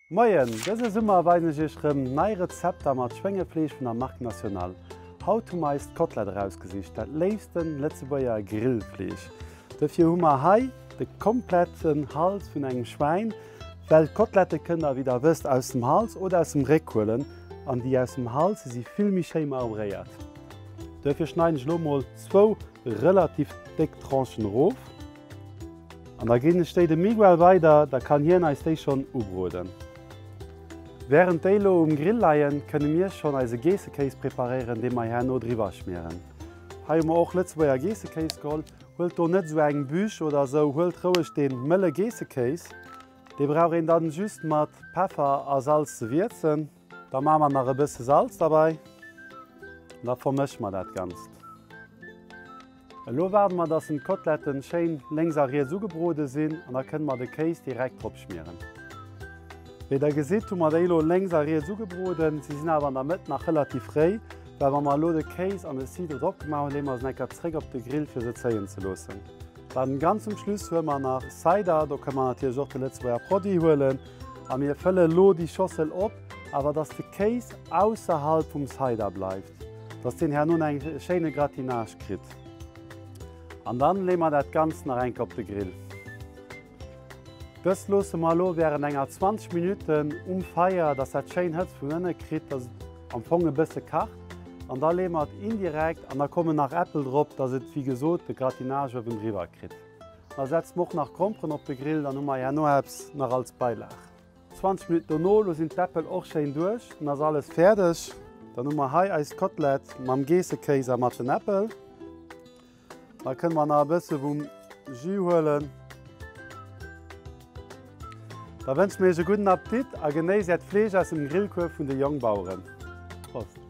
Moien, dëse Summer weisen sichrem nei Rezepter mat Schwengefleech vun der Marque National. Haut meist Kotelett rausgesicht, dat leefsten Letzebäier Grillfleech. Dëfir hummer Hai de kompletten Hals vun engem Schwein, well Kotelette kënner wieder wëst aus dem Hals oder aus dem Reckkuelen, an die aus dem Hals si filmi schémer auréiert. Dëfir schneiden Schlomoll 2 relativ dick Tranchen rof. An der Gene steet de Miguel weiter, da kann hien als déi schon ubroden. Während Delo Grill leiien, kënne mir schon als Geesekäis preparieren, de mai no drüber schmieren. Ha ma auch letzteer Geesekäis geholt, huelt do net so eng Büch oder so huelt rouech den Mëlle Geesekäis. De brauch en dann just mat Pfeffer a Salz ze wierzen. Da ma man nach e bisse Salz dabei. Da vermëcht man dat ganz. Lo werden man dats den Koteletten schein längsarier zugebrode sinn, an da kënnen man de Käis direkt opschmieren. Wie der gesit mat déilo längsarier zugebroden, sie sinn awer an der Mëtt nach relativ frei, weil man mal lo de Käis an de Sider opgemacht lemmer necker Träg op de Grill fir se zeien ze losen. Dann ganz zum Schluss huet man nach Cider, da kann man hier joch de letzteer Prodi hoelen, a mir fëlle lo die Schossel op, aber dats de Käis ausserhalb vum Cider bleibt, dats den her nun eng scheine Gratinage krit. An dann lemer dat ganz nach enk op de Grill. Dës lose Malo wären enger 20 Minuten Feier, dats dat Schein hëtz vun ënne krit, dat am Fonge bësse kacht. An da lemert indirekt an der komme nach Äppel drop, dats et wie gesot de Gratinage op dem Riwer krit. Da setzt moch nach Kompren op de Grill, dann hummer ja noheps nach als Beilach. 20 Minuten no lo sind d'Äppel och schein duerch, und ass alles fertig. Dann hummer Hai eis Kotelett mam Geesekäis a mat den Äppel. Da kënne man a bësse vum Jus hoelen. Da wënsch méi se guten Appetit a genéis et Fleech aus dem Grillkurf vun de Jongbauuren. Prost!